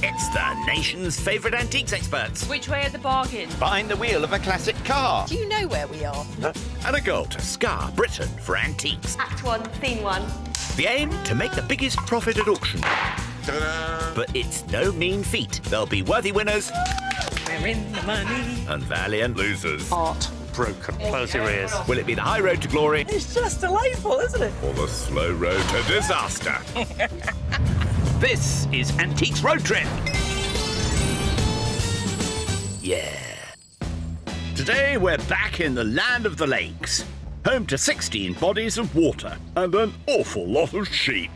It's the nation's favourite antiques experts. Which way are the bargains? Behind the wheel of a classic car. Do you know where we are? And a goal to scar Britain for antiques. Act 1, Scene 1. The aim, to make the biggest profit at auction. Ta-da! But it's no mean feat. There'll be worthy winners. We're in the money. And valiant losers. Art broken. Close your ears. Will it be the high road to glory? It's just delightful, isn't it? Or the slow road to disaster? This is Antiques Road Trip. Yeah. Today we're back in the land of the lakes, home to 16 bodies of water and an awful lot of sheep.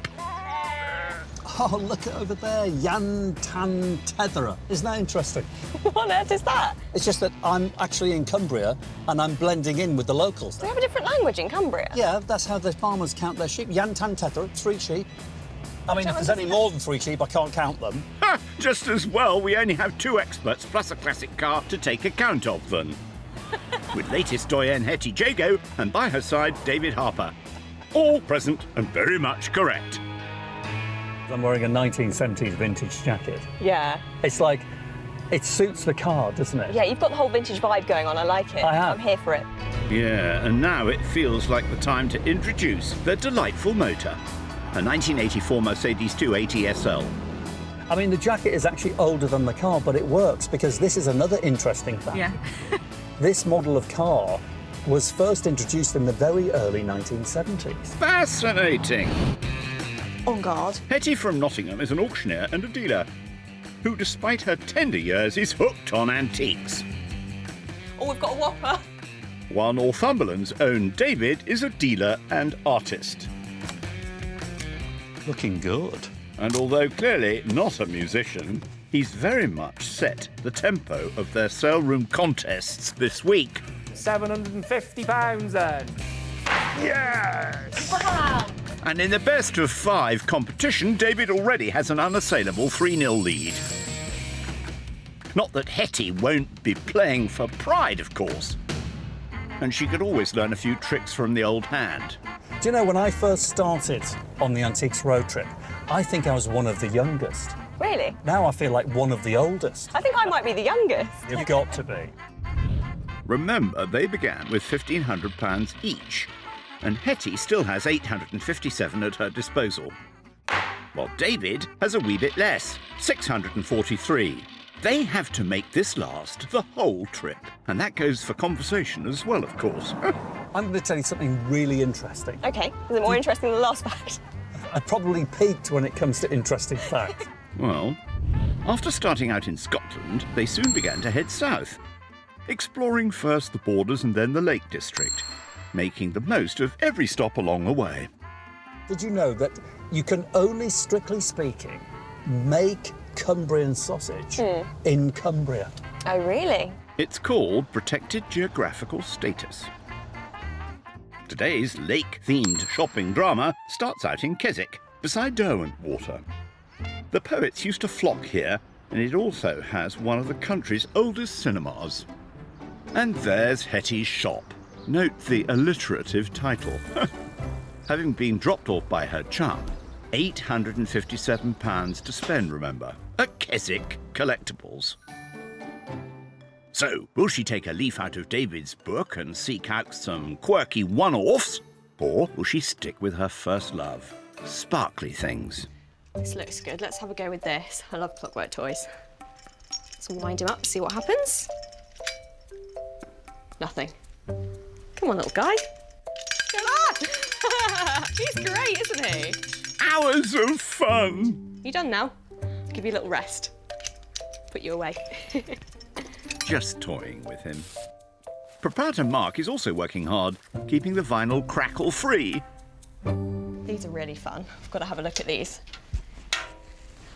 Oh, look at over there, Yan Tan Tetherer. Isn't that interesting? What on earth is that? It's just that I'm actually in Cumbria and I'm blending in with the locals. Do they have a different language in Cumbria? Yeah, that's how the farmers count their sheep. Yan Tan Tetherer, 3 sheep. I mean, if there's any more than 3 sheep, I can't count them. Ha! Just as well we only have 2 experts plus a classic car to take account of them. With latest doyen Hettie Jago and by her side David Harper. All present and very much correct. I'm wearing a 1970s vintage jacket. Yeah. It's like, it suits the car, doesn't it? Yeah, you've got the whole vintage vibe going on. I like it. I have. I'm here for it. Yeah, and now it feels like the time to introduce the delightful motor. A 1984 Mercedes 280 SL. I mean, the jacket is actually older than the car, but it works because this is another interesting fact. Yeah. This model of car was first introduced in the very early 1970s. Fascinating. On guard. Hettie from Nottingham is an auctioneer and a dealer who, despite her tender years, is hooked on antiques. Oh, we've got a whopper. While Northumberland's own David is a dealer and artist. Looking good. And although clearly not a musician, he's very much set the tempo of their sale room contests this week. £750 then. Yes! Wow. And in the best of 5 competition, David already has an unassailable 3-0 lead. Not that Hettie won't be playing for pride, of course. And she could always learn a few tricks from the old hand. Do you know, when I first started on the Antiques Road Trip, I think I was one of the youngest. Really? Now I feel like one of the oldest. I think I might be the youngest. You've got to be. Remember, they began with £1,500 each, and Hettie still has 857 at her disposal. While David has a wee bit less, 643. They have to make this last the whole trip, and that goes for conversation as well, of course. I'm going to tell you something really interesting. OK. Is it more interesting than the last fact? I probably peaked when it comes to interesting facts. Well, after starting out in Scotland, they soon began to head south, exploring first the borders and then the Lake District, making the most of every stop along the way. Did you know that you can only, strictly speaking, make Cumbrian sausage in Cumbria? Oh, really? It's called Protected Geographical Status. Today's lake-themed shopping drama starts out in Keswick, beside Derwentwater. The poets used to flock here, and it also has one of the country's oldest cinemas. And there's Hettie's shop. Note the alliterative title. Having been dropped off by her chum, £857 to spend, remember, at Keswick Collectibles. So, will she take a leaf out of David's book and seek out some quirky one-offs? Or will she stick with her first love, sparkly things? This looks good. Let's have a go with this. I love clockwork toys. Let's wind him up, see what happens. Nothing. Come on, little guy. Come on! He's great, isn't he? Hours of fun! You done now? I'll give you a little rest. Put you away. Just toying with him. Proprietor Mark is also working hard, keeping the vinyl crackle-free. These are really fun. I've got to have a look at these.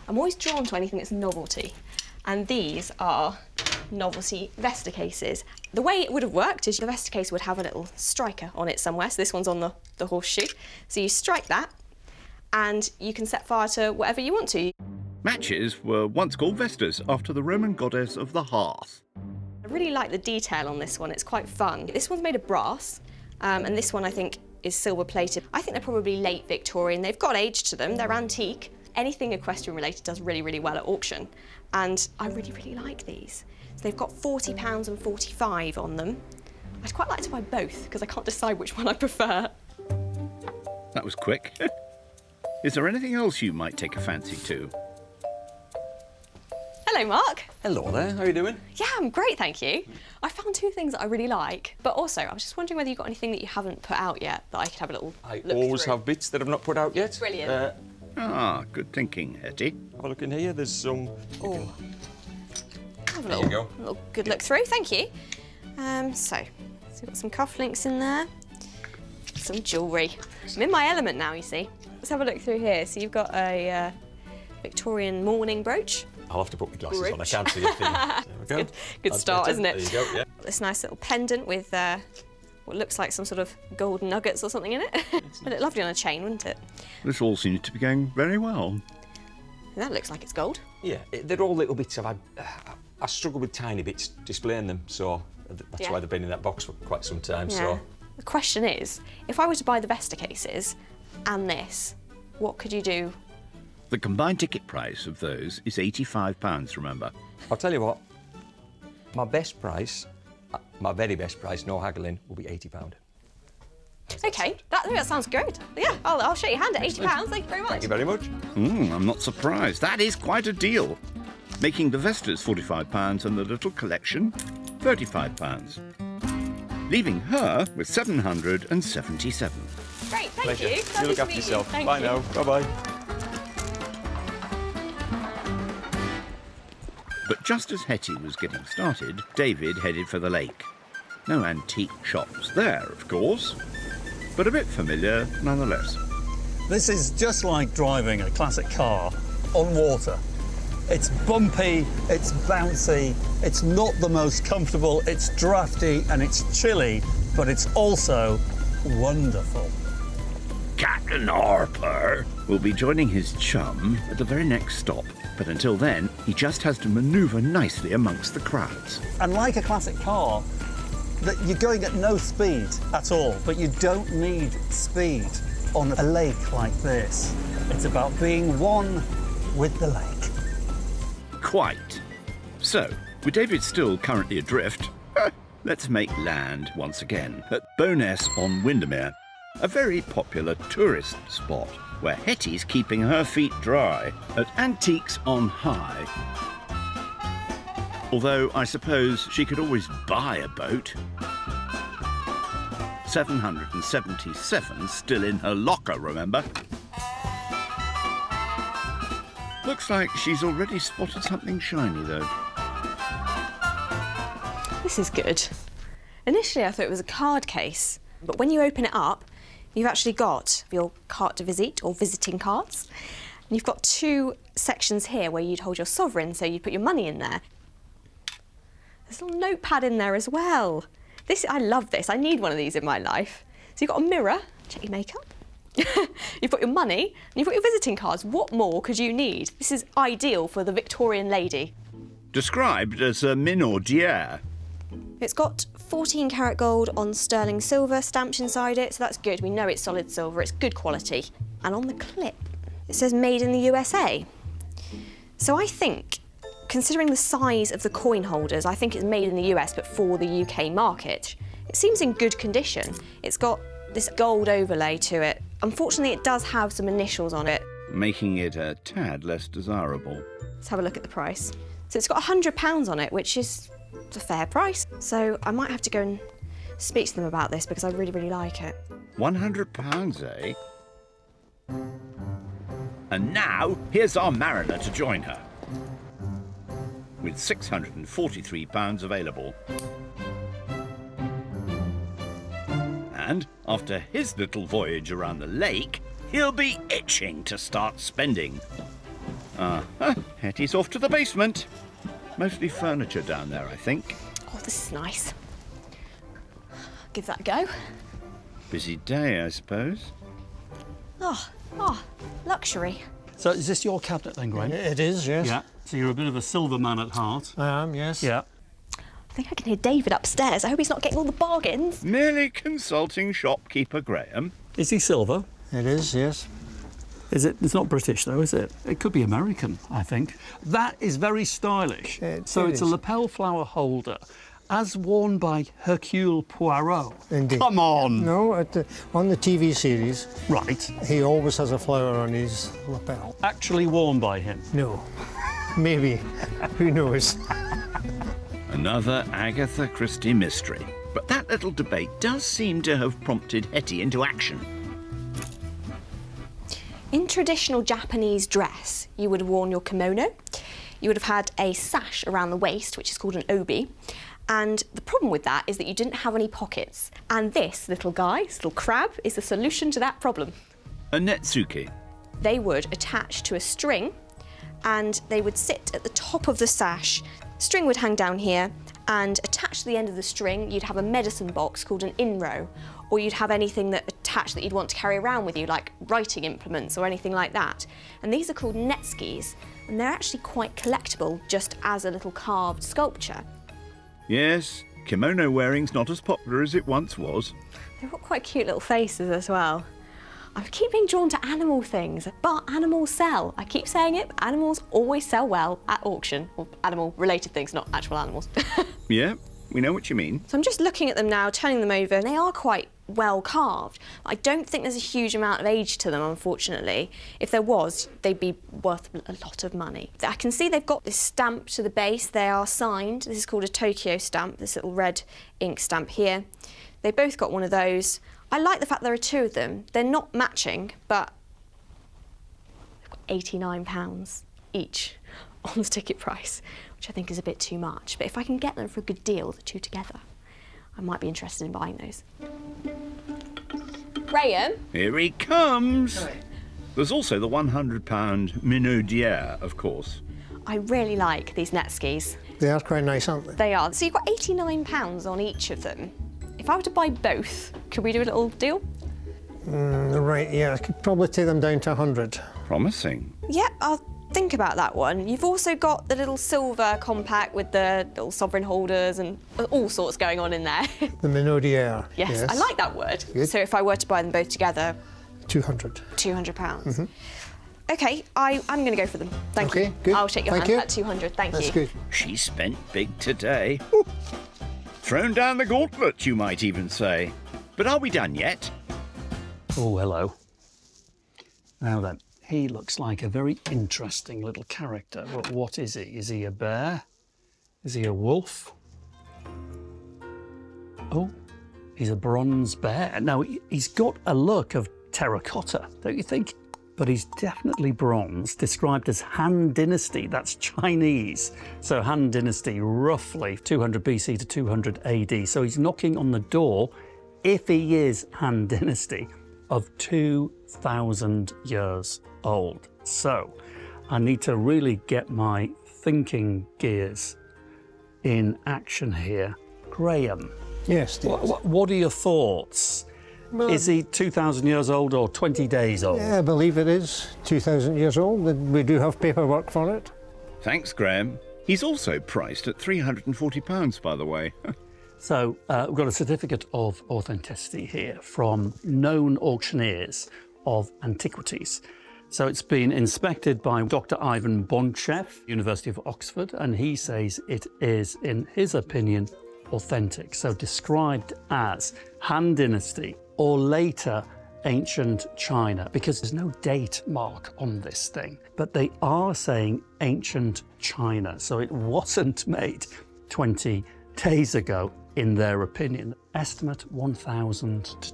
I'm always drawn to anything that's novelty, and these are novelty Vesta cases. The way it would have worked is the Vesta case would have a little striker on it somewhere, so this one's on the horseshoe. So you strike that, and you can set fire to whatever you want to. Matches were once called Vestas, after the Roman goddess of the hearth. I really like the detail on this one, it's quite fun. This one's made of brass, and this one I think is silver plated. I think they're probably late Victorian. They've got age to them, they're antique. anything equestrian related does really, really well at auction. And I really, really like these. So they've got £40 and 45 on them. I'd quite like to buy both because I can't decide which one I prefer. That was quick. Is there anything else you might take a fancy to? Hello, Mark. Hello there, how are you doing? Yeah, I'm great, thank you. I found two things that I really like, but also I was just wondering whether you've got anything that you haven't put out yet that I could have a little I look always through. have bits that I've not put out yet. Brilliant. Ah, good thinking, Hettie. Have a look in here, there's some... Oh. Have a There little, you go. little good look through, thank you. So we've got some cufflinks in there, some jewellery. I'm in my element now, you see. Let's have a look through here. So you've got a Victorian mourning brooch. I'll have to put my glasses on, I Brooch. can't see a thing. There we go. Good That's start, better. isn't it? There you go, yeah. This nice little pendant with what looks like some sort of gold nuggets or something in it. Would look lovely on a chain, wouldn't it? This all seems to be going very well. That looks like it's gold. Yeah, they're all little bits. I struggle with tiny bits displaying them, so that's Yeah. why they've been in that box for quite some time. So The question is, if I were to buy the Vesta cases and this, what could you do? The combined ticket price of those is £85, remember? I'll tell you what, my best price, my very best price, no haggling, will be £80. Okay, that sounds good. Yeah, I'll shake your hand at £80. Thank you very much. Thank you very much. I'm not surprised. That is quite a deal. Making the Vestas £45 and the little collection £35. Leaving her with £777. Great, thank Pleasure. you. You Lovely look to after meet yourself. Thank Bye you. now. Bye-bye. But just as Hettie was getting started, David headed for the lake. No antique shops there, of course, but a bit familiar nonetheless. This is just like driving a classic car on water. It's bumpy, it's bouncy, it's not the most comfortable, it's drafty and it's chilly, but it's also wonderful. Captain Harper will be joining his chum at the very next stop, but until then, he just has to manoeuvre nicely amongst the crowds. And like a classic car, that you're going at no speed at all, but you don't need speed on a lake like this. It's about being one with the lake. Quite. So, with David still currently adrift, let's make land once again at Bowness on Windermere, a very popular tourist spot where Hettie's keeping her feet dry at Antiques on High. Although I suppose she could always buy a boat. 777 still in her locker, remember? Looks like she's already spotted something shiny, though. This is good. Initially, I thought it was a card case, but when you open it up, you've actually got your carte de visite or visiting cards. And you've got two sections here where you'd hold your sovereign, so you'd put your money in there. There's a little notepad in there as well. I love this. I need one of these in my life. So you've got a mirror, check your makeup. You've got your money, and you've got your visiting cards. What more could you need? This is ideal for the Victorian lady. Described as a minaudière. It's got 14 karat gold on sterling silver stamped inside it, so that's good. We know it's solid silver, it's good quality. And on the clip, it says made in the USA. So I think, considering the size of the coin holders, I think it's made in the US, but for the UK market. It seems in good condition. It's got this gold overlay to it. Unfortunately, it does have some initials on it. Making it a tad less desirable. Let's have a look at the price. So it's got £100 on it, which is a fair price. So I might have to go and speak to them about this because I really, really like it. £100, eh? And now, here's our mariner to join her. With £643 available. And after his little voyage around the lake, he'll be itching to start spending. Hettie's off to the basement. Mostly furniture down there, I think. Oh, this is nice. Give that a go. Busy day, I suppose. Oh, luxury. So is this your cabinet then, Graham? It is, yes. Yeah. So you're a bit of a silver man at heart. I am, yes. Yeah. I think I can hear David upstairs. I hope he's not getting all the bargains. Merely consulting shopkeeper Graham. Is he silver? It is, yes. Is it? It's not British, though, is it? It could be American, I think. That is very stylish. It's a lapel flower holder, as worn by Hercule Poirot. Indeed. Come on! No, on the TV series, Right. he always has a flower on his lapel. Actually worn by him. No. Maybe. Who knows? Another Agatha Christie mystery. But that little debate does seem to have prompted Hettie into action. In traditional Japanese dress, you would have worn your kimono. You would have had a sash around the waist, which is called an obi. And the problem with that is that you didn't have any pockets. And this little guy, this little crab, is the solution to that problem. A netsuke. They would attach to a string and they would sit at the top of the sash. String would hang down here, and attached to the end of the string, you'd have a medicine box called an inro, or you'd have anything that attached that you'd want to carry around with you, like writing implements or anything like that. And these are called netskis, and they're actually quite collectible, just as a little carved sculpture. Yes, kimono wearing's not as popular as it once was. They've got quite cute little faces as well. I keep being drawn to animal things, but animals sell. I keep saying it, but animals always sell well at auction, or animal-related things, not actual animals. Yeah, we know what you mean. So I'm just looking at them now, turning them over, and they are quite well carved. I don't think there's a huge amount of age to them, unfortunately. If there was, they'd be worth a lot of money. I can see they've got this stamp to the base. They are signed. This is called a Tokyo stamp, this little red ink stamp here. They both got one of those. I like the fact there are two of them. They're not matching, but they've got £89 each on the ticket price, which I think is a bit too much. But if I can get them for a good deal, the two together, I might be interested in buying those. Graham? Here he comes. There's also the £100 Minaudière, of course. I really like these netskis. They are quite nice, aren't they? They are. So you've got £89 on each of them. If I were to buy both, could we do a little deal? Right, yeah, I could probably take them down to 100. Promising. Yep, I'll think about that one. You've also got the little silver compact with the little sovereign holders and all sorts going on in there. The Minaudière. Yes, I like that word. Good. So if I were to buy them both together, 200. £200. OK, I'm going to go for them. Thank you. Okay, good. I'll shake your Thank hand you. at 200. Thank That's you. good. She spent big today. Ooh. Thrown down the gauntlet, you might even say. But are we done yet? Oh, hello. Now then, he looks like a very interesting little character. What is he? Is he a bear? Is he a wolf? Oh, he's a bronze bear. Now, he's got a look of terracotta, don't you think? But he's definitely bronze, described as Han Dynasty. That's Chinese. So Han Dynasty, roughly 200 BC to 200 AD. So he's knocking on the door, if he is Han Dynasty, of 2,000 years old. So I need to really get my thinking gears in action here. Graham, Yes, Steve. what are your thoughts? Well, Is he 2,000 years old or 20 days old? yeah, I believe it is 2,000 years old, and we do have paperwork for it. Thanks, Graham. He's also priced at £340, by the way. So we've got a certificate of authenticity here from known auctioneers of antiquities. So it's been inspected by Dr. Ivan Bonchev, University of Oxford, and he says it is, in his opinion, authentic. So described as Han Dynasty or later ancient China, because there's no date mark on this thing, but they are saying ancient China. So it wasn't made 20 days ago, in their opinion. Estimate £1,000 to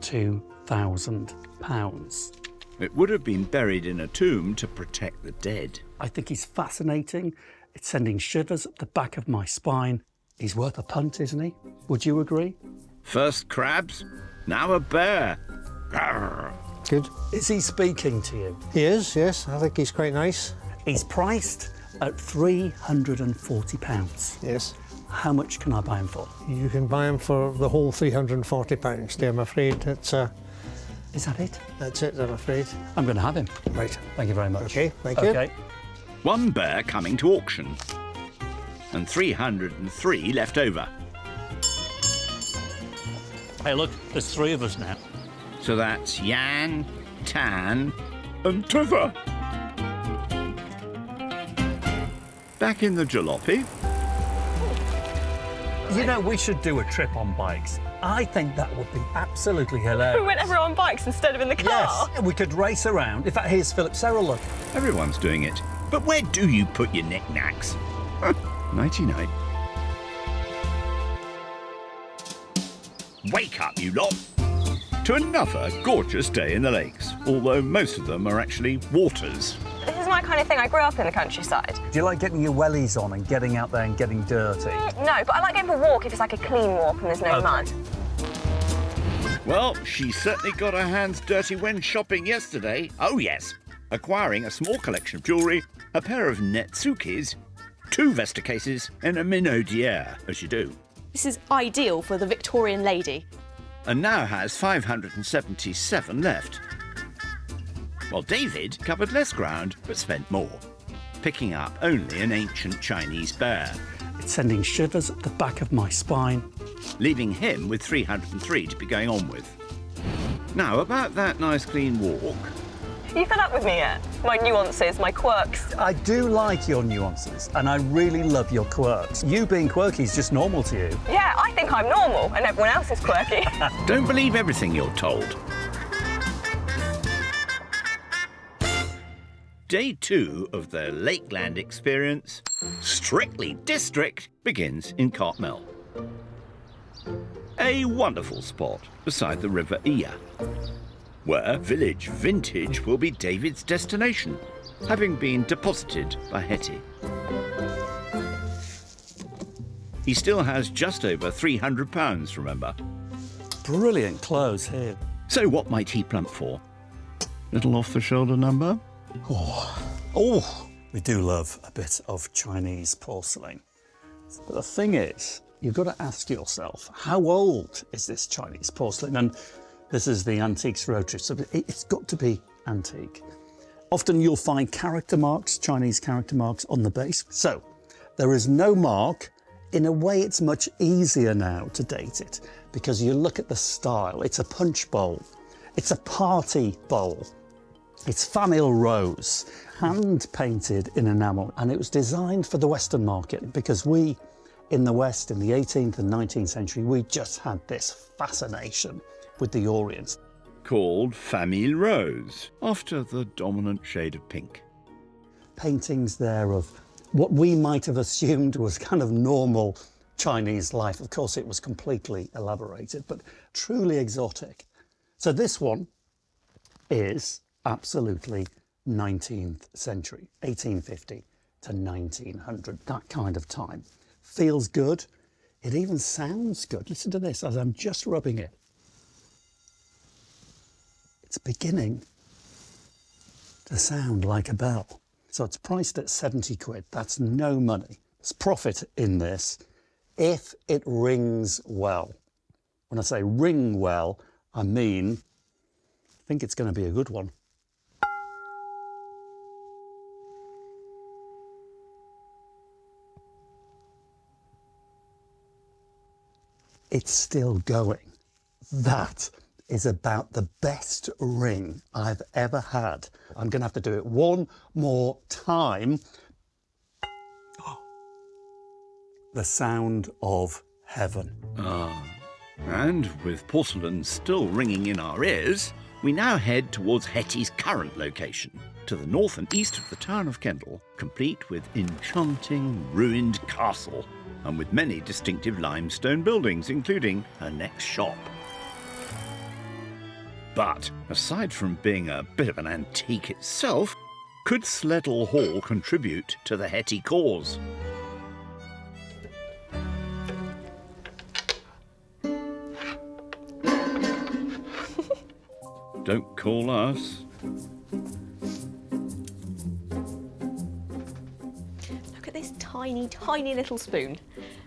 £2,000. It would have been buried in a tomb to protect the dead. I think he's fascinating. It's sending shivers up the back of my spine. He's worth a punt, isn't he? Would you agree? First crabs, now a bear. Grrr. Good. Is he speaking to you? He is, yes. I think he's quite nice. He's priced at £340. Yes. How much can I buy him for? You can buy him for the whole £340. I'm afraid Is that it? that's it, I'm afraid. I'm going to have him. Right. Thank you very much. Okay, thank you. Okay. One bear coming to auction. And 303 left over. Hey, look, there's three of us now. So that's Yan, Tan, and t'other. Back in the jalopy, You know, we should do a trip on bikes. I think that would be absolutely We hilarious. went everyone on bikes instead of in the car. Yes, we could race around. In fact, here's Philip Serrell, look. everyone's doing it. But where do you put your knickknacks? Nighty-night. Wake up, you lot! To another gorgeous day in the lakes, although most of them are actually waters. This is my kind of thing. I grew up in the countryside. Do you like getting your wellies on and getting out there and getting dirty? No, but I like going for a walk if it's like a clean walk and there's no mud. Well, she certainly got her hands dirty when shopping yesterday. Oh yes, acquiring a small collection of jewellery, a pair of Netsukis, 2 Vesta cases and a Minaudière, as you do. This is ideal for the Victorian lady. And now has 577 left. While David covered less ground but spent more, picking up only an ancient Chinese bear, It's sending shivers up the back of my spine. leaving him with 303 to be going on with. Now, about that nice clean walk, You fed up with me yet? My nuances, my quirks. I do like your nuances, and I really love your quirks. You being quirky is just normal to you. Yeah, I think I'm normal and everyone else is quirky. don't believe everything you're told. Day 2 of the Lakeland experience, Strictly District, begins in Cartmel. A wonderful spot beside the River Iya, where Village Vintage will be David's destination, having been deposited by Hettie. He still has just over £300, remember. Brilliant clothes here. So what might he plump for? Little off-the-shoulder number? Oh, we do love a bit of Chinese porcelain. But the thing is, you've got to ask yourself, how old is this Chinese porcelain? And this is the Antiques Road Trip, so it's got to be antique. Often you'll find character marks, Chinese character marks on the base. So there is no mark. In a way, it's much easier now to date it because you look at the style. It's a punch bowl. It's a party bowl. It's famille rose, hand painted in enamel, and it was designed for the Western market because we, in the West, in the 18th and 19th century, we just had this fascination with the Orient. Called Famille Rose, after the dominant shade of pink. Paintings there of what we might have assumed was kind of normal Chinese life. Of course, it was completely elaborated, but truly exotic. So this one is absolutely 19th century, 1850 to 1900, that kind of time. Feels good. It even sounds good. Listen to this as I'm just rubbing it. It's beginning to sound like a bell. So it's priced at 70 quid. That's no money. There's profit in this if it rings well. When I say ring well, I mean, I think it's going to be a good one. It's still going. That is about the best ring I've ever had. I'm going to have to do it one more time. The sound of heaven. And with porcelain still ringing in our ears, we now head towards Hettie's current location, to the north and east of the town of Kendal, complete with enchanting ruined castle, and with many distinctive limestone buildings, including her next shop. But, aside from being a bit of an antique itself, could Sleddle Hall contribute to the Hettie cause? Don't call us. Look at this tiny, tiny little spoon.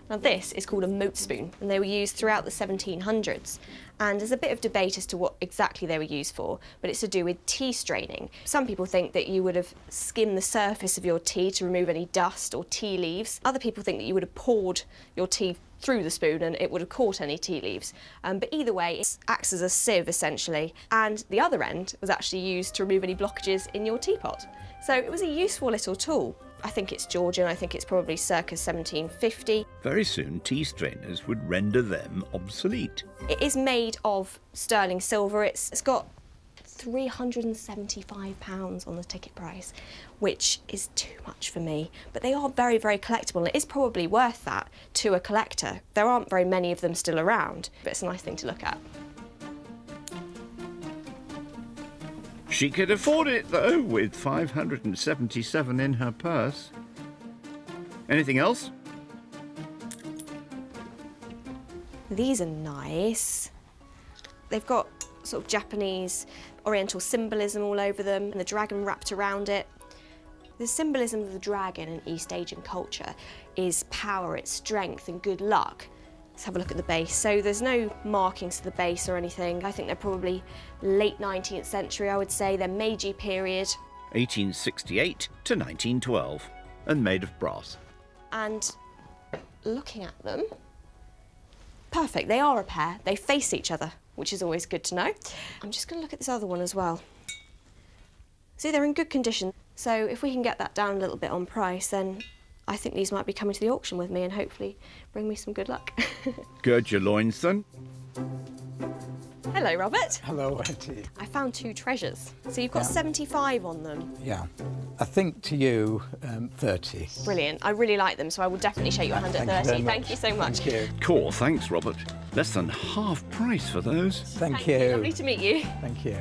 Now this is called a moat spoon, and they were used throughout the 1700s. And there's a bit of debate as to what exactly they were used for, but it's to do with tea straining. Some people think that you would have skimmed the surface of your tea to remove any dust or tea leaves. Other people think that you would have poured your tea through the spoon and it would have caught any tea leaves. But either way, it acts as a sieve essentially. And the other end was actually used to remove any blockages in your teapot. So it was a useful little tool. I think it's Georgian, I think it's probably circa 1750. Very soon, tea strainers would render them obsolete. It is made of sterling silver. It's got £375 on the ticket price, which is too much for me. But they are very, very collectible, and it is probably worth that to a collector. There aren't very many of them still around, but it's a nice thing to look at. She could afford it, though, with 577 in her purse. Anything else? These are nice. They've got sort of Japanese oriental symbolism all over them and the dragon wrapped around it. The symbolism of the dragon in East Asian culture is power, it's strength and good luck. Let's have a look at the base. So there's no markings to the base or anything. I think they're probably late 19th century, I would say. They're Meiji period. 1868 to 1912, and made of brass. And looking at them, perfect, they are a pair. They face each other, which is always good to know. I'm just going to look at this other one as well. See, they're in good condition. So if we can get that down a little bit on price, then I think these might be coming to the auction with me and hopefully bring me some good luck. Gird your loins, then. Hello, Robert. Hello, Hettie. I found two treasures. So you've got 75 on them. Yeah. I think to you, 30. Brilliant. I really like them, so I will definitely shake your hand at 30. Thank you so much. Thank you. Cool, thanks, Robert. Less than half price for those. Thank you. Lovely to meet you. Thank you.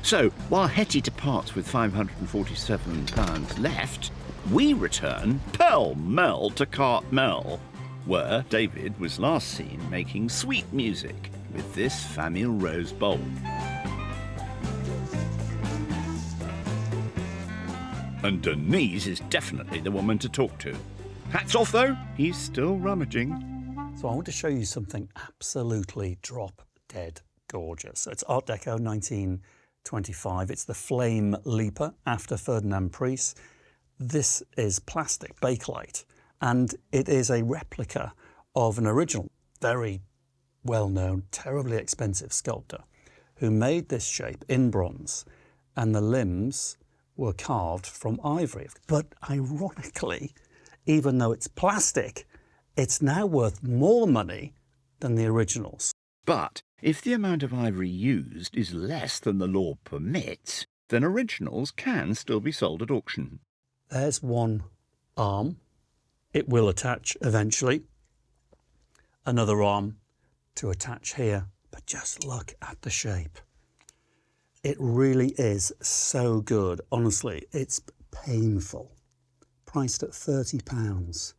So, while Hettie departs with £547 left, we return pell-mell to Cartmel, where David was last seen making sweet music with this Famille Rose bowl. And Denise is definitely the woman to talk to. Hats off, though, he's still rummaging. So I want to show you something absolutely drop-dead gorgeous. It's Art Deco 1925. It's the Flame Leaper after Ferdinand Pries. This is plastic bakelite, and it is a replica of an original, very well-known, terribly expensive sculptor who made this shape in bronze, and the limbs were carved from ivory. But ironically, even though it's plastic, it's now worth more money than the originals. But if the amount of ivory used is less than the law permits, then originals can still be sold at auction. There's one arm. It will attach eventually. Another arm to attach here. But just look at the shape. It really is so good. Honestly, it's painful. Priced at £30,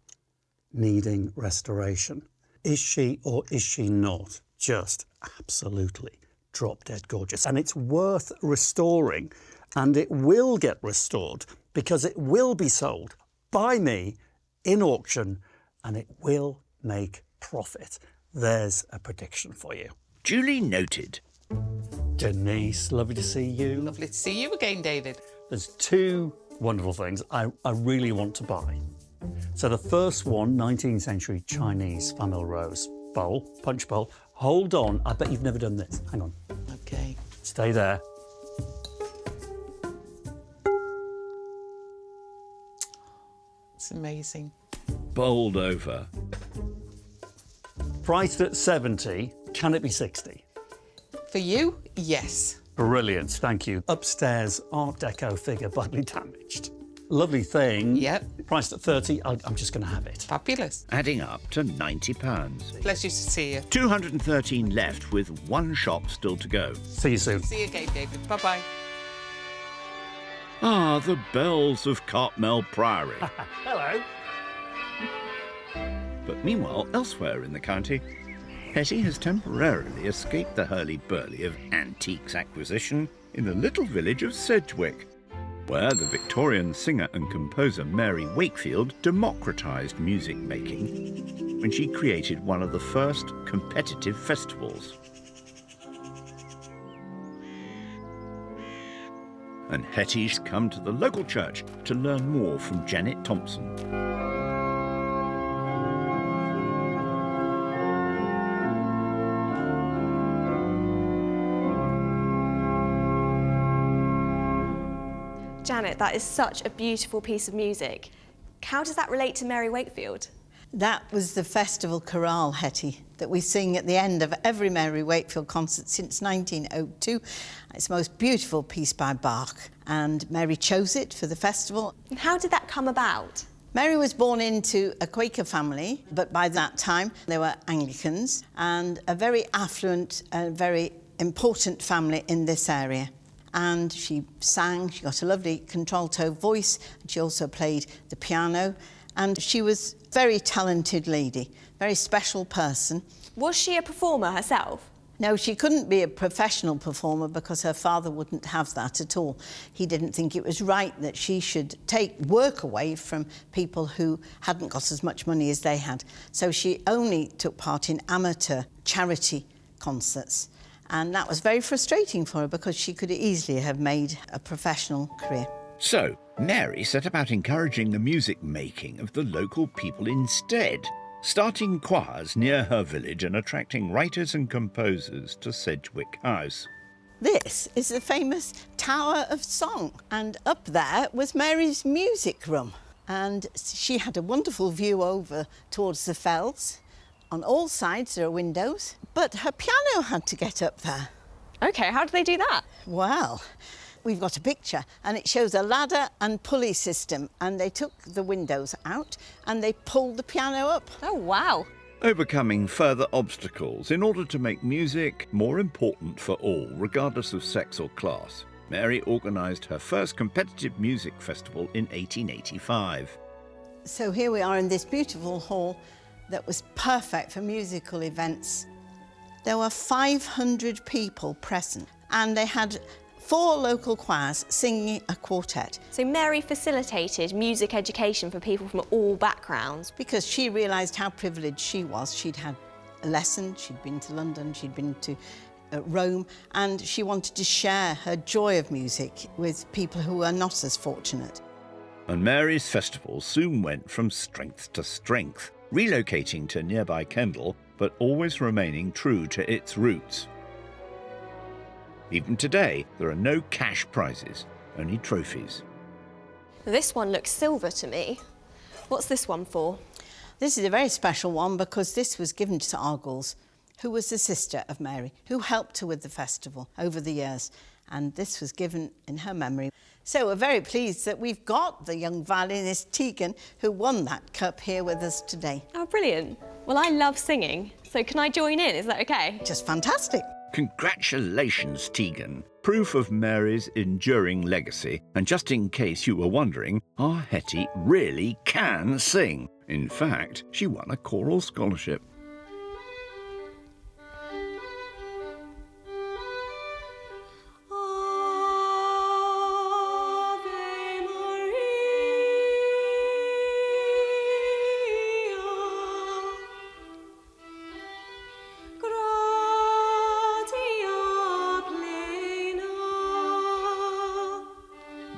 needing restoration. Is she or is she not just absolutely drop-dead gorgeous? And it's worth restoring, and it will get restored because it will be sold by me in auction and it will make profit. There's a prediction for you. Duly noted. Denise, lovely to see you. Lovely to see you again, David. There's two wonderful things I really want to buy. So the first one, 19th century Chinese Famille Rose bowl, punch bowl. Hold on, I bet you've never done this. Hang on. Okay. Stay there. It's amazing. Bowled over. Priced at 70, can it be 60? For you, yes. Brilliant, thank you. Upstairs, Art Deco figure badly damaged. Lovely thing. Yep. Priced at 30, I'm just going to have it. Fabulous. Adding up to £90. Pleasure to see you. 213 left with one shop still to go. See you soon. See you again, David. Bye-bye. Ah, the bells of Cartmel Priory. Hello. But meanwhile, elsewhere in the county, Hettie has temporarily escaped the hurly-burly of antiques acquisition in the little village of Sedgwick, where the Victorian singer and composer Mary Wakefield democratised music making. when she created one of the first competitive festivals. And Hettie's come to the local church to learn more from Janet Thompson. Janet, that is such a beautiful piece of music. How does that relate to Mary Wakefield? That was the festival chorale, Hettie, that we sing at the end of every Mary Wakefield concert since 1902. It's the most beautiful piece by Bach, and Mary chose it for the festival. And how did that come about? Mary was born into a Quaker family, but by that time they were Anglicans, and a very affluent and very important family in this area. And she sang, she got a lovely contralto voice, and she also played the piano, and she was a very talented lady, very special person. Was she a performer herself? No, she couldn't be a professional performer because her father wouldn't have that at all. He didn't think it was right that she should take work away from people who hadn't got as much money as they had. So she only took part in amateur charity concerts. And that was very frustrating for her because she could easily have made a professional career. So, Mary set about encouraging the music making of the local people instead, starting choirs near her village and attracting writers and composers to Sedgwick House. This is the famous Tower of Song, and up there was Mary's music room. And she had a wonderful view over towards the fells. On all sides there are windows, but her piano had to get up there. OK, how did they do that? Well, we've got a picture and it shows a ladder and pulley system, and they took the windows out and they pulled the piano up. Oh, wow. Overcoming further obstacles in order to make music more important for all, regardless of sex or class, Mary organised her first competitive music festival in 1885. So here we are in this beautiful hall that was perfect for musical events. There were 500 people present, and they had 4 local choirs singing a quartet. So Mary facilitated music education for people from all backgrounds. Because she realised how privileged she was. She'd had a lesson, she'd been to London, she'd been to Rome, and she wanted to share her joy of music with people who were not as fortunate. And Mary's festival soon went from strength to strength, relocating to nearby Kendal, but always remaining true to its roots. Even today, there are no cash prizes, only trophies. This one looks silver to me. What's this one for? This is a very special one because this was given to Argles, who was the sister of Mary, who helped her with the festival over the years. And this was given in her memory. So we're very pleased that we've got the young violinist Tegan, who won that cup, here with us today. Oh, brilliant. Well, I love singing, so can I join in? Is that OK? Just fantastic. Congratulations, Tegan. Proof of Mary's enduring legacy. And just in case you were wondering, our Hettie really can sing. In fact, she won a choral scholarship.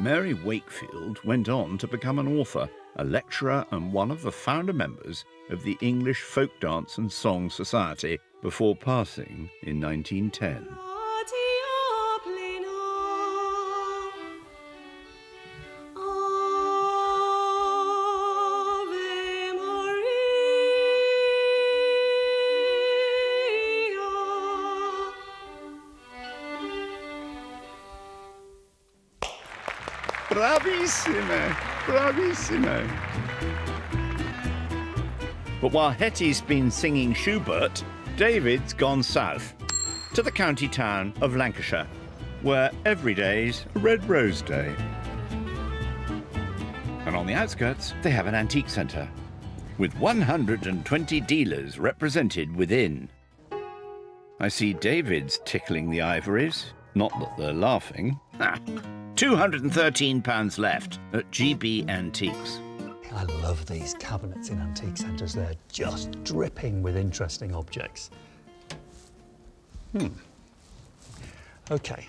Mary Wakefield went on to become an author, a lecturer and one of the founder members of the English Folk Dance and Song Society before passing in 1910. Bravissimo! Bravissimo! But while Hettie's been singing Schubert, David's gone south, to the county town of Lancashire, where every day's a Red Rose Day. And on the outskirts, they have an antique centre, with 120 dealers represented within. I see David's tickling the ivories, not that they're laughing. £213 left at GB Antiques. I love these cabinets in antique centres. They're just dripping with interesting objects. OK.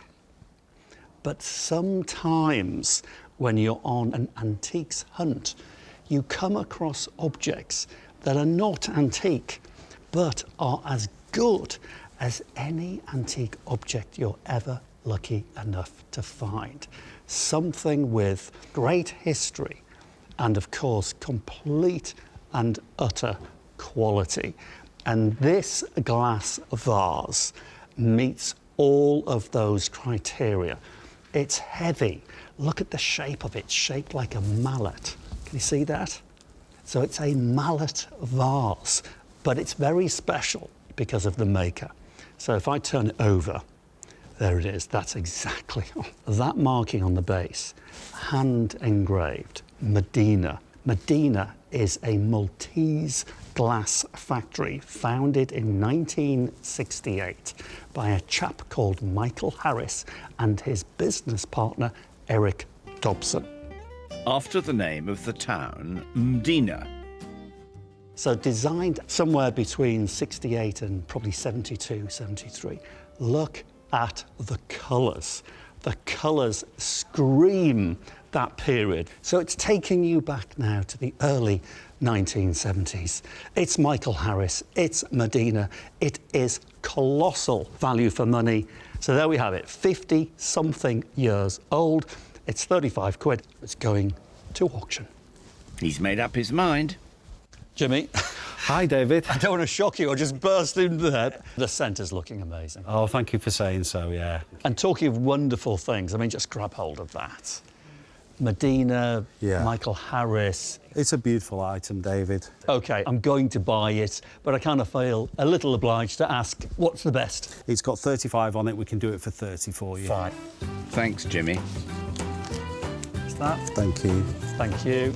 But sometimes when you're on an antiques hunt, you come across objects that are not antique, but are as good as any antique object you're ever lucky enough to find. Something with great history and, of course, complete and utter quality. And this glass vase meets all of those criteria. It's heavy. Look at the shape of it. It's shaped like a mallet. Can you see that? So it's a mallet vase, but it's very special because of the maker. So if I turn it over, there it is. That's exactly that marking on the base, hand engraved, Medina. Medina is a Maltese glass factory founded in 1968 by a chap called Michael Harris and his business partner, Eric Dobson. After the name of the town, Medina. So designed somewhere between 68 and probably 72, 73. Look at the colours. The colours scream that period. So it's taking you back now to the early 1970s. It's Michael Harris, it's Medina. It is colossal value for money. So there we have it, 50-something years old. It's 35 quid. It's going to auction. He's made up his mind. Jimmy. Hi, David. I don't want to shock you or just burst into that. The centre's looking amazing. Oh, thank you for saying so, yeah. And talking of wonderful things, I mean, just grab hold of that. Medina, Yeah. Michael Harris. It's a beautiful item, David. OK, I'm going to buy it, but I kind of feel a little obliged to ask, what's the best? It's got 35 on it. We can do it for 30 for you. Fine. Thanks, Jimmy. Is that? Thank you. Thank you.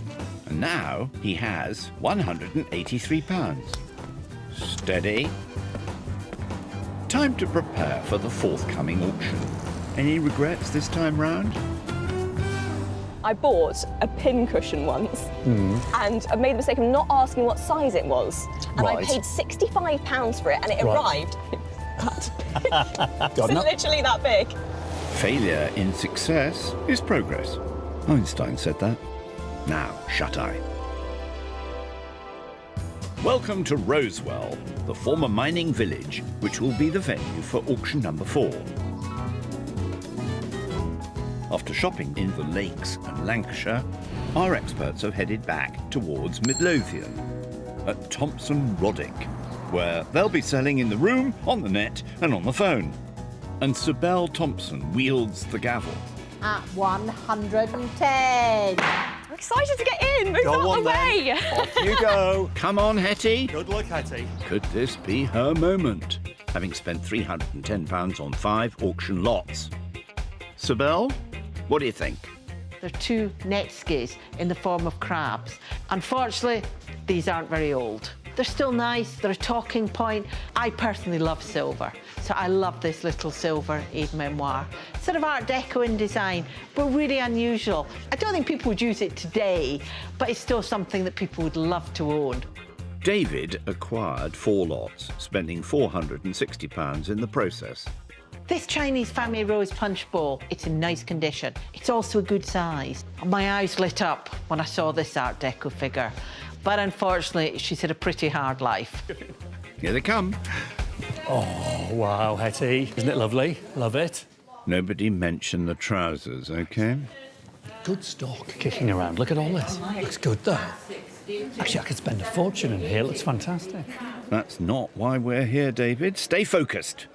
And now he has £183. Steady. Time to prepare for the forthcoming auction. Any regrets this time round? I bought a pin cushion once and I made the mistake of not asking what size it was. And I Right. paid £65 for it and it Right. arrived. It's literally that big. Failure in success is progress. Einstein said that. Now, shut eye. Welcome to Rosewell, the former mining village, which will be the venue for auction number 4. After shopping in the Lakes and Lancashire, our experts have headed back towards Midlothian at Thompson Roddick, where they'll be selling in the room, on the net and on the phone. And Sibel Thompson wields the gavel. At 110. I'm excited to get in. Move Go out on the way. Off you go. Come on, Hettie. Good luck, Hettie. Could this be her moment? Having spent £310 on 5 auction lots. Sibel, what do you think? They're 2 net skis in the form of crabs. Unfortunately, these aren't very old. They're still nice, they're a talking point. I personally love silver, so I love this little silver aide-memoire. Sort of Art Deco in design, but really unusual. I don't think people would use it today, but it's still something that people would love to own. David acquired 4 lots, spending £460 in the process. This Chinese family rose punch bowl, it's in nice condition. It's also a good size. My eyes lit up when I saw this Art Deco figure. But unfortunately, she's had a pretty hard life. Here they come. Oh, wow, Hettie. Isn't it lovely? Love it. Nobody mention the trousers, OK? Good stock kicking around. Look at all this. Looks good, though. Actually, I could spend a fortune in here. Looks fantastic. That's not why we're here, David. Stay focused.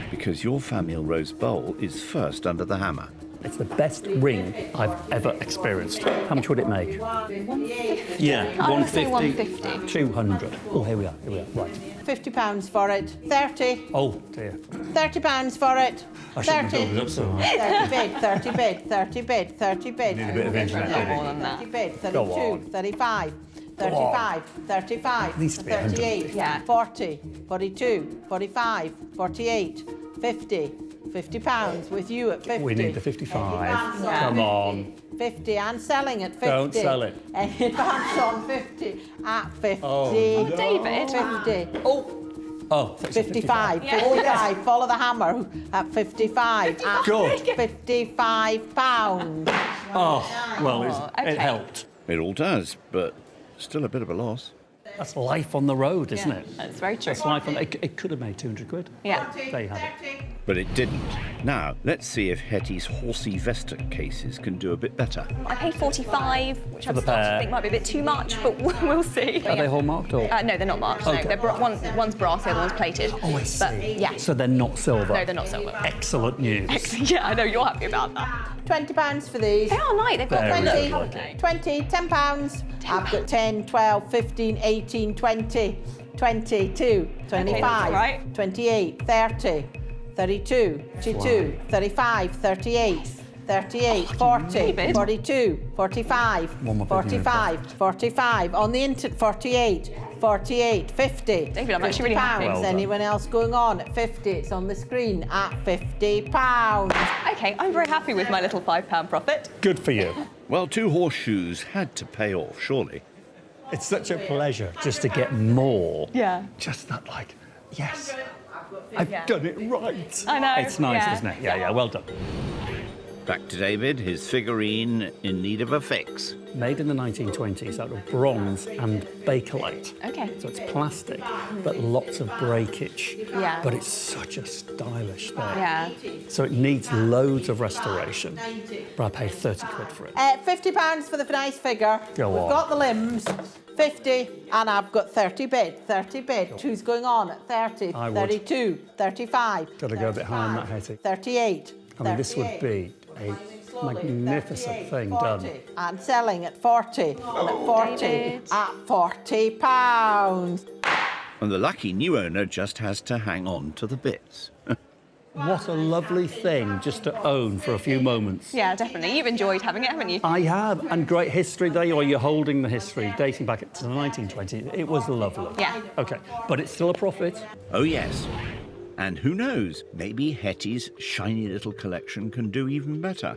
Because your Famille Rose bowl is first under the hammer. It's the best ring I've ever experienced. How much would it make? 150. Yeah, I would say 150. 150. 200. Oh, here we are. Right. £50 for it. 30. Oh, dear. £30 for it. I shouldn't have built it up so high. 30 bid, 30 bid, 30 bid, 30 bid. Need a bit of internet, No maybe. more than that. 30 bid, Go 32, on. 35, 35, 35, Needs to be 100. 38, Yeah. 40, 42, 45, 48, 50. £50 with you at 50. We need the 55. Advance Come on on. 50 and selling at 50. Don't sell it. Advance on 50 at 50. Oh, no. David. 50. Oh. Oh, 55. Yeah. 55. Follow the hammer at 55. At Good. £55. Oh, well, it helped. It all does, but still a bit of a loss. That's life on the road, isn't it? That's very true. That's life on. It could have made 200 quid. Yeah. There you have it. But it didn't. Now, let's see if Hettie's horsey Vesta cases can do a bit better. I paid 45, which I'm the starting to pair. think might be a bit too much, but we'll see. Are they hallmarked or? No, they're not marked. Okay. No, they're one's brass, the other one's plated. Oh, I see. But, yeah. So they're not silver? No, they're not silver. Excellent news. Yeah, I know, you're happy about that. £20 for these. They are nice, they've got Very 20, lovely. 20, £10. I've got 10, 12, 15, 18, 20, 22, 25, right. 28, 30, 32, 32, 35, 38, 38, 40, David. 42, 45, One more bit here. 45, 45, on the internet, 48, 48, 50. David, I'm actually really happy. Well done. Anyone else going on at 50? It's on the screen at £50. Okay, I'm very happy with my little £5 profit. Good for you. Well, 2 horseshoes had to pay off, surely. It's such a pleasure just to get more. Yeah. Just that, like, yes, I've done it right. I know, It's nice, yeah. isn't it? Yeah, well done. Back to David, his figurine in need of a fix. Made in the 1920s out of bronze and bakelite. Okay. So it's plastic, but lots of breakage. Yeah. But it's such a stylish thing. Yeah. So it needs loads of restoration. But I paid 30 quid for it. £50 for the nice figure. Go We've on. got the limbs. 50, and I've got 30 bid. 30 bid. Who's going on at 30? I would. 32, 35. Got to go a bit higher than that, Hettie. 38. I mean, this would be a magnificent thing 40, done. and selling at 40. And at 40. David. At £40. And the lucky new owner just has to hang on to the bits. What a lovely thing just to own for a few moments. Yeah, definitely. You've enjoyed having it, haven't you? I have, and great history there, or you're holding the history dating back to the 1920s. It was lovely. Yeah. Okay, but it's still a profit. Oh, yes. And who knows, maybe Hettie's shiny little collection can do even better.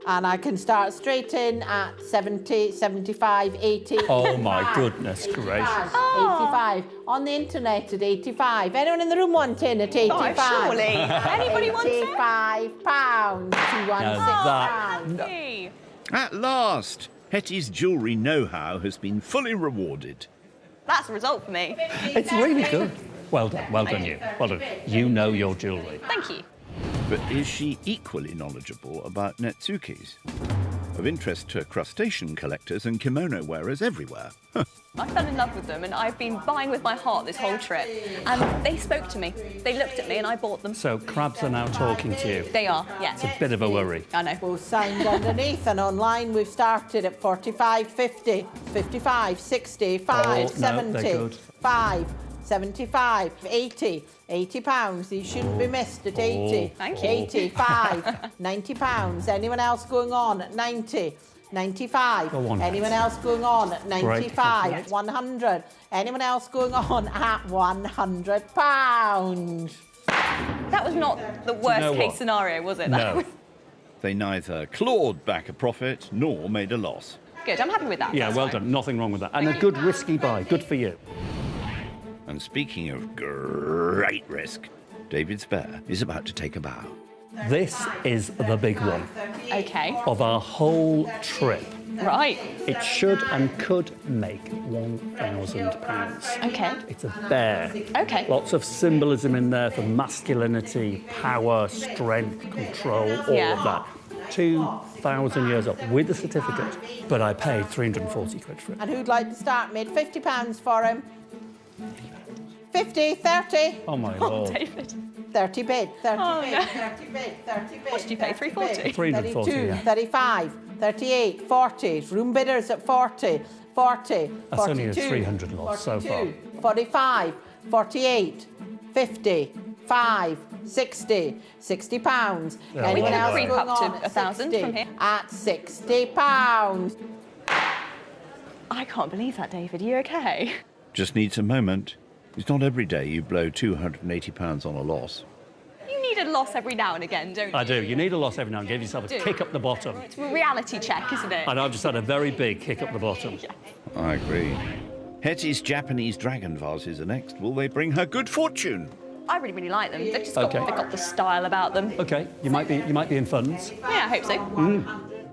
And I can start straight in at 70, 75, 80. Oh my goodness gracious. 85. On the internet at 85. Anyone in the room want in at 85? surely. Anybody want it? £85. Now 216. that- Hey. At last, Hettie's jewellery know-how has been fully rewarded. That's a result for me. It's really good. Well done you. Well done. You know your jewellery. Thank you. But is she equally knowledgeable about Netsukis? Of interest to crustacean collectors and kimono wearers everywhere. I fell in love with them and I've been buying with my heart this whole trip. And they spoke to me. They looked at me and I bought them. So crabs are now talking to you. They are, yeah. It's a bit of a worry. I know. Both signed underneath, and online we've started at 45, 50, 55, 60, 5, Oh, no, 70, they're good. 5, 75, 80, £80. These shouldn't be missed at 80. Thank you. 85, £90. Anyone else going on at 90? 95. Go on, Anyone Hettie. else going on at 95? Great. 100. Anyone else going on at £100? That was not the worst know case what? scenario, was it? That No. was They neither clawed back a profit nor made a loss. good. I'm happy with that. Yeah, That's well fine. done. Nothing wrong with that. And a good risky buy. Good for you. And speaking of great risk, David Spare is about to take a bow. This is the big one Okay. of our whole trip. Right. It should and could make £1,000. Okay. It's a bear. Okay. Lots of symbolism in there for masculinity, power, strength, control, all Yeah. of that. 2,000 years old with a certificate, but I paid 340 quid for it. And who'd like to start? Made £50 for him. 50, 30. Oh my Oh, lord. David. 30 bid, 30 Oh, bid, no. 30 bid, 30 bid. What did you pay, 340? 340, 32, yeah. 35, 38, 40. Room bidders at 40, 40, That's 42, only a 300 loss so far. 42, 45, 48, 50, 5, 60, £60. Yeah, Anyone we can else creep going up to on at 1,000 60? from here. At £60. I can't believe that, David. Are you okay? Just needs a moment. It's not every day you blow £280 on a loss. You need a loss every now and again, don't you? I do. You need a loss every now and then. Give yourself a Do. kick up the bottom. It's a reality check, isn't it? And I've just had a very big kick up the bottom. I agree. Hettie's Japanese dragon vases are next. Will they bring her good fortune? I really, really like them. They've just Okay. they've got the style about them. Okay, you might be in funds. Yeah, I hope so.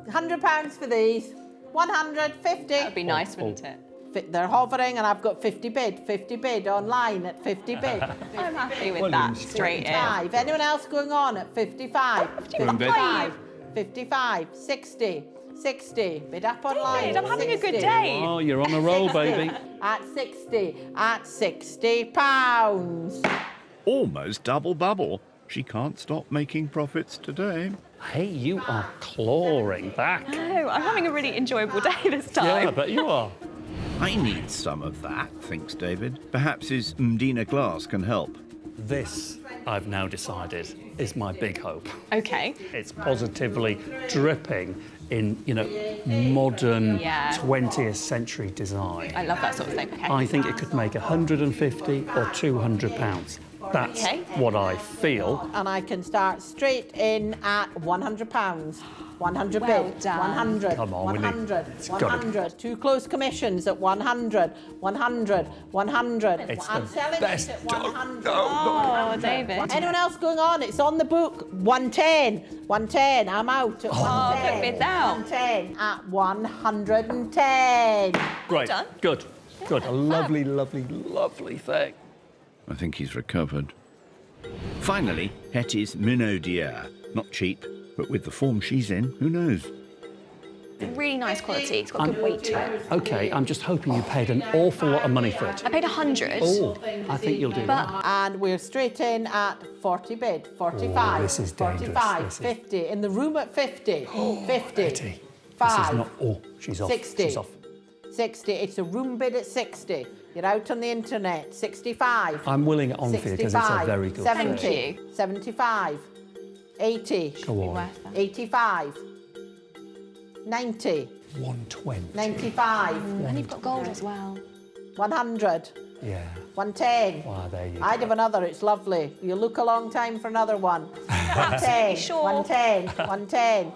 £100 for these. 150. That'd be nice, wouldn't it? They're hovering, and I've got 50 bid. 50 bid online at 50 bid. I'm happy with that. Straight in. 55. Anyone else going on at 55? 55. 55. 60. 60. Bid up online. David, I'm having a good 60. day. Oh, you're on a roll, 60. baby. At 60. At £60. Almost double bubble. She can't stop making profits today. Hey, you are clawing back. No, I'm having a really enjoyable day this time. Yeah, I bet you are. I need some of that, thinks David. Perhaps his Mdina glass can help. This, I've now decided, is my big hope. Okay. It's positively dripping in, modern Yeah. 20th century design. I love that sort of thing. Okay. I think it could make £150 or £200. That's Okay. what I feel. And I can start straight in at £100. 100 Well bid. done. 100. Come on, 100. it's gotta be- 100. Two close commissions at 100. 100. 100. It's I'm the selling best. it at 100. Oh, David. Anyone else going on? It's on the book. 110. 110. I'm out at 110. put bids out. 110 at 110. Great. done. Good. Good. A lovely, lovely, lovely thing. I think he's recovered. Finally, Hettie's Minot d'Hier. Not cheap, but with the form she's in, who knows? Really nice quality. It's got good weight to it. OK, I'm just hoping you paid an awful lot of money for it. I paid 100. Oh, I think you'll do that. And we're straight in at 40 bid. 45. Oh, this is dangerous. 45. This is- 50. In the room at 50. 50. Hettie, 5. This is not... Oh, she's off. 60. She's off. 60. It's a room bid at 60. You're out on the internet. 65. I'm willing it on for you because it's a very good 70. thing. Thank you. 75. 80. Go on. Worth it. 85. 90. 120. 95. And you've got gold as well. 100. Yeah. 110. Wow, there you I'd go. have another. It's lovely. You look a long time for another one. 110. sure. 110. 110.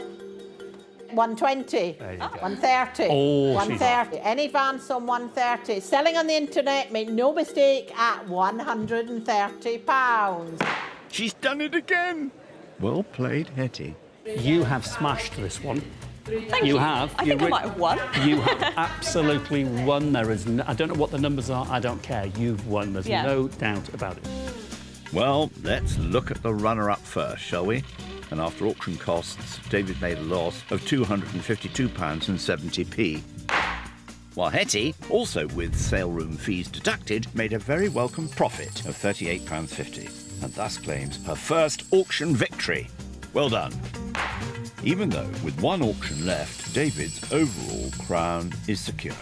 120. There you go. 130. Oh, she's 130. Any advance on 130. Selling on the internet, make no mistake, at £130. She's done it again. Well played, Hettie. You have smashed this one. Thank you. have. I think I might have won. You have absolutely won. There is. I don't know what the numbers are. I don't care. You've won. There's Yeah. no doubt about it. Well, let's look at the runner-up first, shall we? And after auction costs, David made a loss of £252.70p. While Hettie, also with sale room fees deducted, made a very welcome profit of £38.50 and thus claims her first auction victory. Well done. Even though with one auction left, David's overall crown is secure.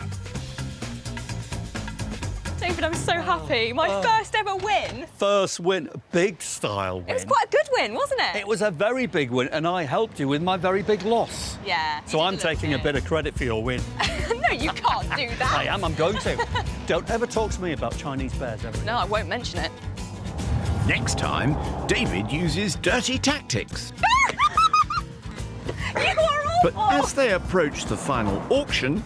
David, I'm so happy. My first ever win. First win, big style win. It was quite a good win, wasn't it? It was a very big win, and I helped you with my very big loss. Yeah. So I'm taking a bit of credit for your win. No, you can't do that. I am. I'm going to. Don't ever talk to me about Chinese bears ever. No, I won't mention it. Next time, David uses dirty tactics. You are But awful. as they approach the final auction,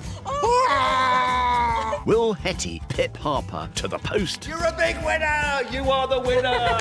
will Hettie pip Harper to the post? You're a big winner! You are the winner!